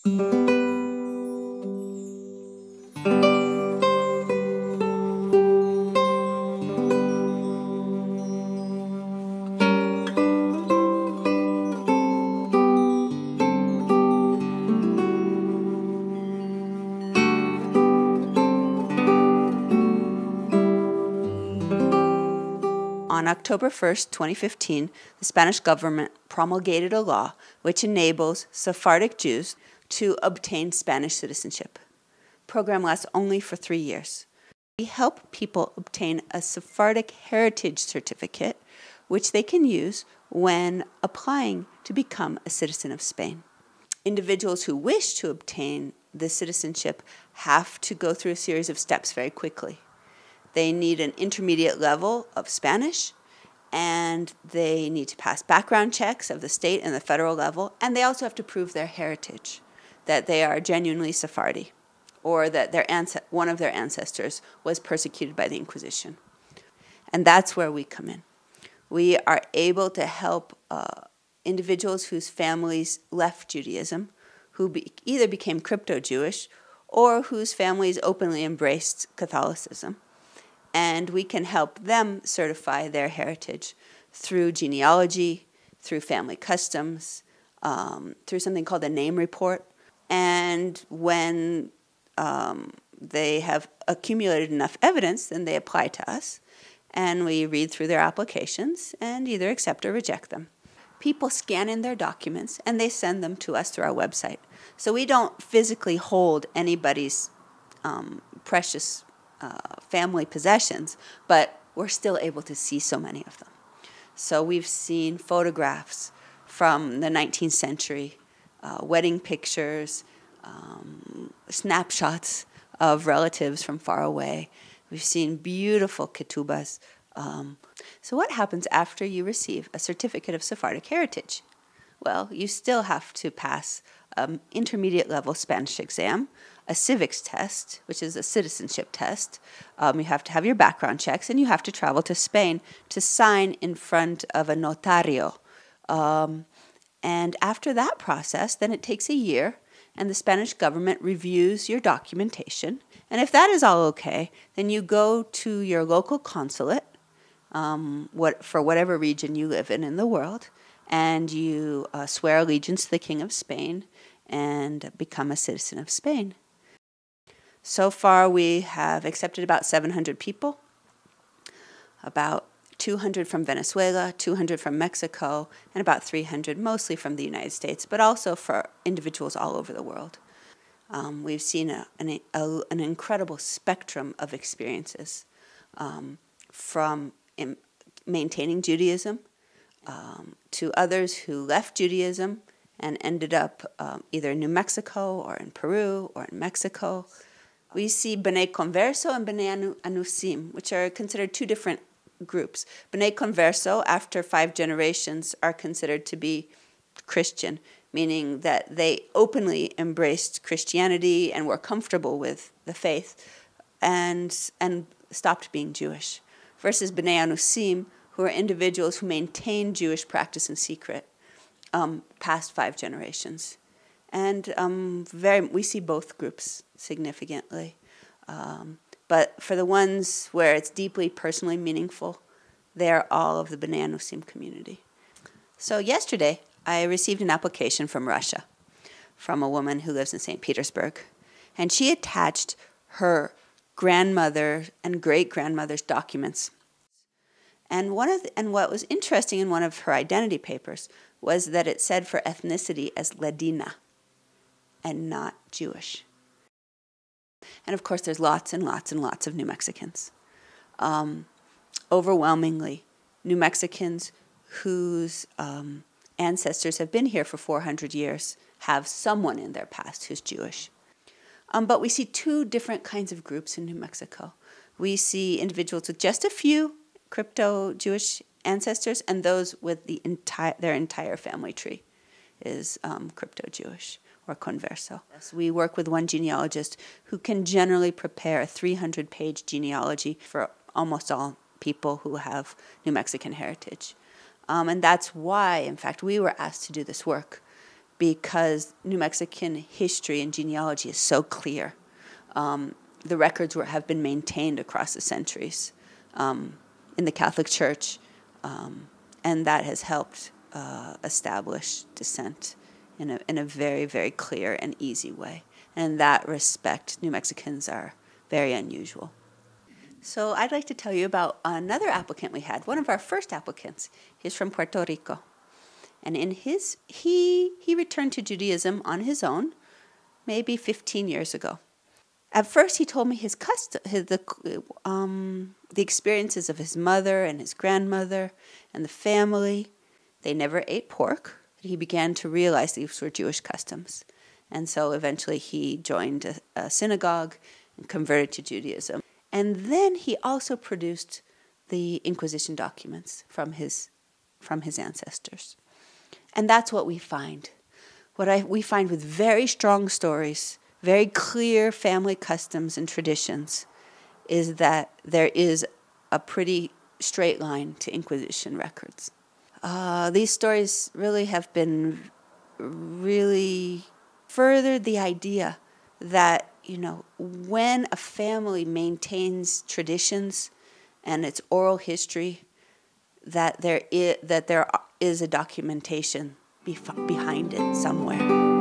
On October 1st, 2015, the Spanish government promulgated a law which enables Sephardic Jews to obtain Spanish citizenship. The program lasts only for 3 years. We help people obtain a Sephardic heritage certificate, which they can use when applying to become a citizen of Spain. Individuals who wish to obtain this citizenship have to go through a series of steps very quickly. They need an intermediate level of Spanish, and they need to pass background checks of the state and the federal level, and they also have to prove their heritage, that they are genuinely Sephardi, or that one of their ancestors was persecuted by the Inquisition. And that's where we come in. We are able to help individuals whose families left Judaism, who either became crypto-Jewish or whose families openly embraced Catholicism. And we can help them certify their heritage through genealogy, through family customs, through something called a name report. And when they have accumulated enough evidence, then they apply to us, and we read through their applications and either accept or reject them. People scan in their documents, and they send them to us through our website. So we don't physically hold anybody's precious family possessions, but we're still able to see so many of them. So we've seen photographs from the 19th century, wedding pictures, snapshots of relatives from far away. We've seen beautiful ketubas. So what happens after you receive a certificate of Sephardic heritage? Well, you still have to pass an intermediate level Spanish exam, a civics test, which is a citizenship test. You have to have your background checks, and you have to travel to Spain to sign in front of a notario. And after that process, then it takes a year, and the Spanish government reviews your documentation. And if that is all okay, then you go to your local consulate, for whatever region you live in the world, and you swear allegiance to the King of Spain and become a citizen of Spain. So far, we have accepted about 700 people, about 200 from Venezuela, 200 from Mexico, and about 300 mostly from the United States, but also for individuals all over the world. We've seen an incredible spectrum of experiences, from maintaining Judaism to others who left Judaism and ended up either in New Mexico or in Peru or in Mexico. We see B'nai Converso and B'nai Anusim, which are considered two different groups. B'nai Converso, after 5 generations, are considered to be Christian, meaning that they openly embraced Christianity and were comfortable with the faith and stopped being Jewish. Versus B'nai Anusim, who are individuals who maintain Jewish practice in secret past 5 generations. And we see both groups significantly. But for the ones where it's deeply personally meaningful, they are all of the B'nai Anusim community. So yesterday, I received an application from Russia, from a woman who lives in St. Petersburg. And she attached her grandmother and great-grandmother's documents. And what was interesting in one of her identity papers was that it said for ethnicity as Ladina and not Jewish. And of course, there's lots and lots and lots of New Mexicans. Overwhelmingly, New Mexicans whose ancestors have been here for 400 years have someone in their past who's Jewish. But we see 2 different kinds of groups in New Mexico. We see individuals with just a few crypto-Jewish ancestors, and those with their entire family tree is crypto-Jewish or converso. So we work with one genealogist who can generally prepare a 300-page genealogy for almost all people who have New Mexican heritage. And that's why, in fact, we were asked to do this work, because New Mexican history and genealogy is so clear. The records have been maintained across the centuries in the Catholic Church, and that has helped establish descent in a very, very clear and easy way. And in that respect, New Mexicans are very unusual. So I'd like to tell you about another applicant we had, one of our first applicants. He's from Puerto Rico. And he returned to Judaism on his own, maybe 15 years ago. At first, he told me the experiences of his mother and his grandmother and the family. They never ate pork. He began to realize these were Jewish customs. And so eventually he joined a synagogue and converted to Judaism. And then he also produced the Inquisition documents from his ancestors. And that's what we find. We find with very strong stories, very clear family customs and traditions, is that there is a pretty straight line to Inquisition records. These stories really have been furthered the idea that, when a family maintains traditions and its oral history, that there is a documentation behind it somewhere.